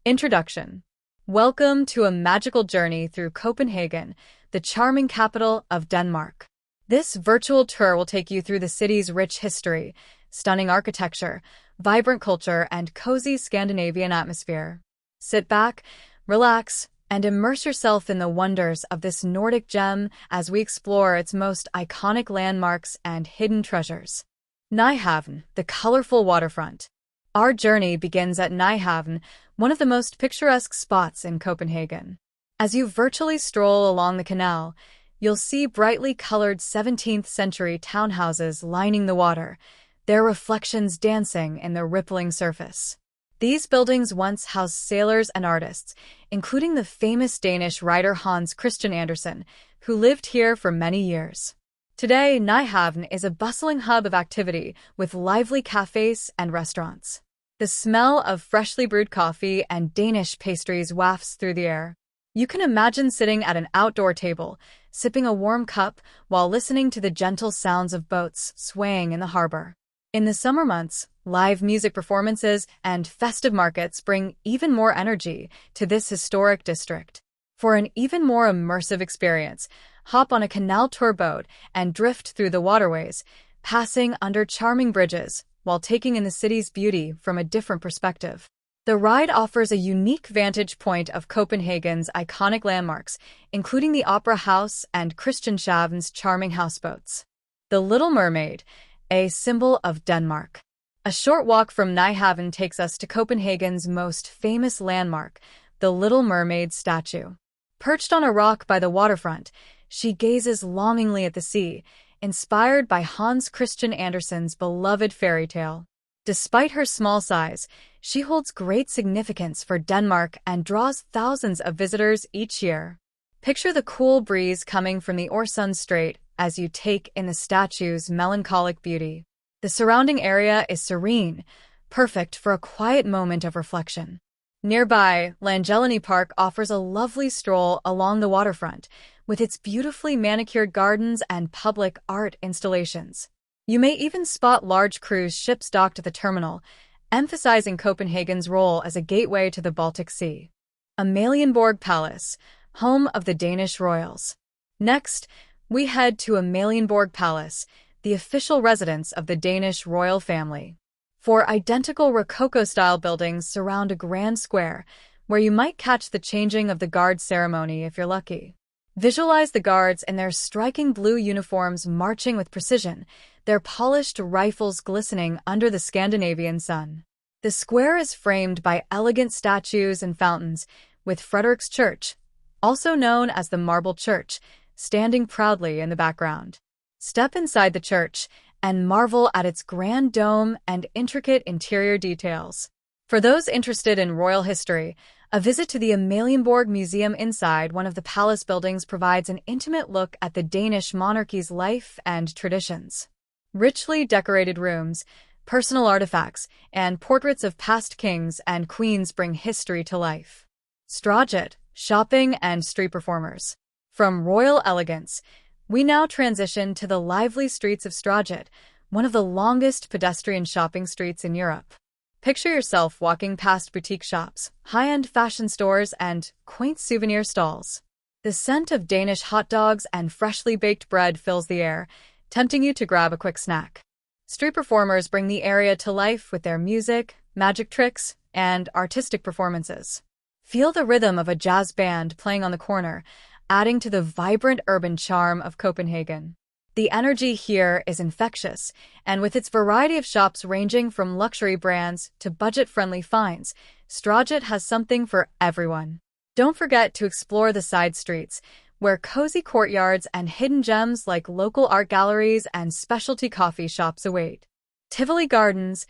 Introduction. Welcome to a magical journey through Copenhagen, the charming capital of Denmark. This virtual tour will take you through the city's rich history, stunning architecture, vibrant culture, and cozy Scandinavian atmosphere. Sit back, relax, and immerse yourself in the wonders of this Nordic gem as we explore its most iconic landmarks and hidden treasures. Nyhavn, the colorful waterfront. Our journey begins at Nyhavn, one of the most picturesque spots in Copenhagen. As you virtually stroll along the canal, you'll see brightly colored 17th-century townhouses lining the water, their reflections dancing in the rippling surface. These buildings once housed sailors and artists, including the famous Danish writer Hans Christian Andersen, who lived here for many years. Today, Nyhavn is a bustling hub of activity with lively cafes and restaurants. The smell of freshly brewed coffee and Danish pastries wafts through the air. You can imagine sitting at an outdoor table, sipping a warm cup while listening to the gentle sounds of boats swaying in the harbor. In the summer months, live music performances and festive markets bring even more energy to this historic district. For an even more immersive experience, hop on a canal tour boat and drift through the waterways, passing under charming bridges while taking in the city's beauty from a different perspective. The ride offers a unique vantage point of Copenhagen's iconic landmarks, including the Opera House and Christiansborg's charming houseboats. The Little Mermaid, a symbol of Denmark. A short walk from Nyhavn takes us to Copenhagen's most famous landmark, the Little Mermaid statue. Perched on a rock by the waterfront, she gazes longingly at the sea, inspired by Hans Christian Andersen's beloved Fairytale. Despite her small size, she holds great significance for Denmark and draws thousands of visitors each year. Picture the cool breeze coming from the Øresund Strait as you take in the statue's melancholic beauty. The surrounding area is serene, perfect for a quiet moment of reflection. Nearby, Langelini Park offers a lovely stroll along the waterfront, with its beautifully manicured gardens and public art installations. You may even spot large cruise ships docked at the terminal, emphasizing Copenhagen's role as a gateway to the Baltic Sea. Amalienborg Palace, home of the Danish royals. Next, we head to Amalienborg Palace, the official residence of the Danish royal family. Four identical Rococo-style buildings surround a grand square, where you might catch the changing of the guard ceremony if you're lucky. Visualize the guards in their striking blue uniforms marching with precision, their polished rifles glistening under the Scandinavian sun. The square is framed by elegant statues and fountains, with Frederick's Church, also known as the Marble Church, standing proudly in the background. Step inside the church and marvel at its grand dome and intricate interior details. For those interested in royal history, a visit to the Amalienborg Museum inside one of the palace buildings provides an intimate look at the Danish monarchy's life and traditions. Richly decorated rooms, personal artifacts, and portraits of past kings and queens bring history to life. Strøget, shopping and street performers. From royal elegance, we now transition to the lively streets of Strøget, one of the longest pedestrian shopping streets in Europe. Picture yourself walking past boutique shops, high-end fashion stores, and quaint souvenir stalls. The scent of Danish hot dogs and freshly baked bread fills the air, tempting you to grab a quick snack. Street performers bring the area to life with their music, magic tricks, and artistic performances. Feel the rhythm of a jazz band playing on the corner, adding to the vibrant urban charm of Copenhagen. The energy here is infectious, and with its variety of shops ranging from luxury brands to budget-friendly finds, Strøget has something for everyone. Don't forget to explore the side streets, where cozy courtyards and hidden gems like local art galleries and specialty coffee shops await. Tivoli Gardens,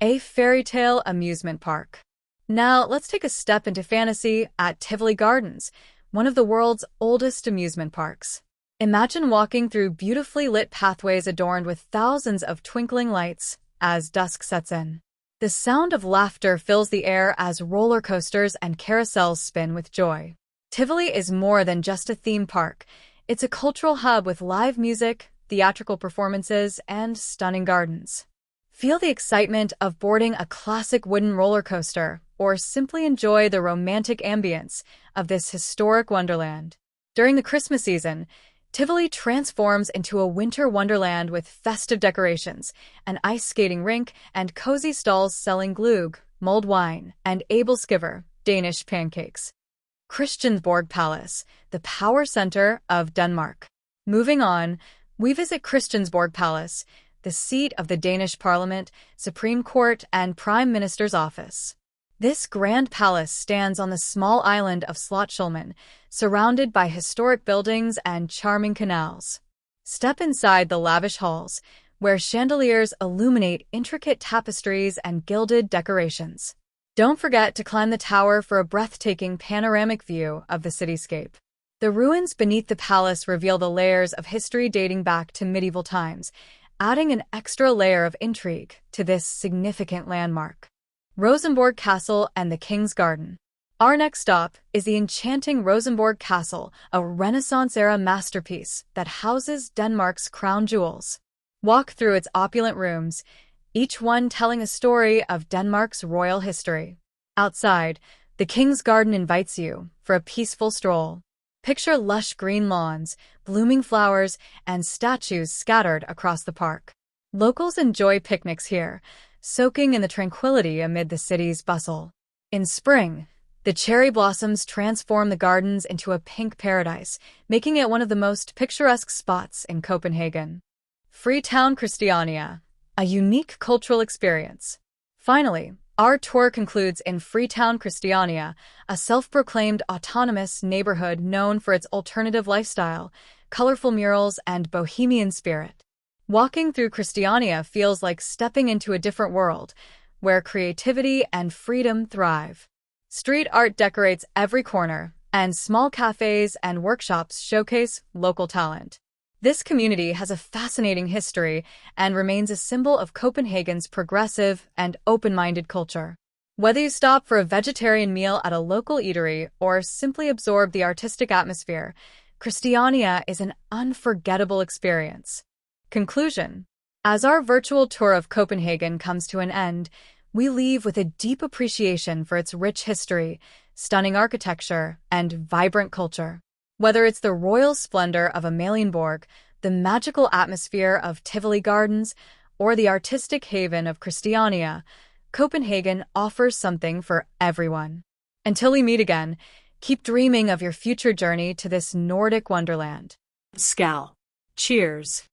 a Fairytale amusement park. Now, let's take a step into fantasy at Tivoli Gardens, one of the world's oldest amusement parks. Imagine walking through beautifully lit pathways adorned with thousands of twinkling lights as dusk sets in. The sound of laughter fills the air as roller coasters and carousels spin with joy. Tivoli is more than just a theme park. It's a cultural hub with live music, theatrical performances, and stunning gardens. Feel the excitement of boarding a classic wooden roller coaster or simply enjoy the romantic ambience of this historic wonderland. During the Christmas season, Tivoli transforms into a winter wonderland with festive decorations, an ice skating rink, and cozy stalls selling gløgg, mulled wine, and æbleskiver, Danish pancakes. Christiansborg Palace, the power center of Denmark. Moving on, we visit Christiansborg Palace, the seat of the Danish Parliament, Supreme Court, and Prime Minister's office. This grand palace stands on the small island of Slotsholmen, surrounded by historic buildings and charming canals. Step inside the lavish halls, where chandeliers illuminate intricate tapestries and gilded decorations. Don't forget to climb the tower for a breathtaking panoramic view of the cityscape. The ruins beneath the palace reveal the layers of history dating back to medieval times, adding an extra layer of intrigue to this significant landmark. Rosenborg Castle and the King's Garden. Our next stop is the enchanting Rosenborg Castle, a Renaissance-era masterpiece that houses Denmark's crown jewels. Walk through its opulent rooms, each one telling a story of Denmark's royal history. Outside, the King's Garden invites you for a peaceful stroll. Picture lush green lawns, blooming flowers, and statues scattered across the park. Locals enjoy picnics here, soaking in the tranquility amid the city's bustle. In spring, the cherry blossoms transform the gardens into a pink paradise, making it one of the most picturesque spots in Copenhagen. Freetown, Christiania, a unique cultural experience. Finally, our tour concludes in Freetown, Christiania, a self-proclaimed autonomous neighborhood known for its alternative lifestyle, colorful murals, and bohemian spirit. Walking through Christiania feels like stepping into a different world, where creativity and freedom thrive. Street art decorates every corner, and small cafes and workshops showcase local talent. This community has a fascinating history and remains a symbol of Copenhagen's progressive and open-minded culture. Whether you stop for a vegetarian meal at a local eatery or simply absorb the artistic atmosphere, Christiania is an unforgettable experience. Conclusion. As our virtual tour of Copenhagen comes to an end, we leave with a deep appreciation for its rich history, stunning architecture, and vibrant culture. Whether it's the royal splendor of Amalienborg, the magical atmosphere of Tivoli Gardens, or the artistic haven of Christiania, Copenhagen offers something for everyone. Until we meet again, keep dreaming of your future journey to this Nordic wonderland. Skal. Cheers.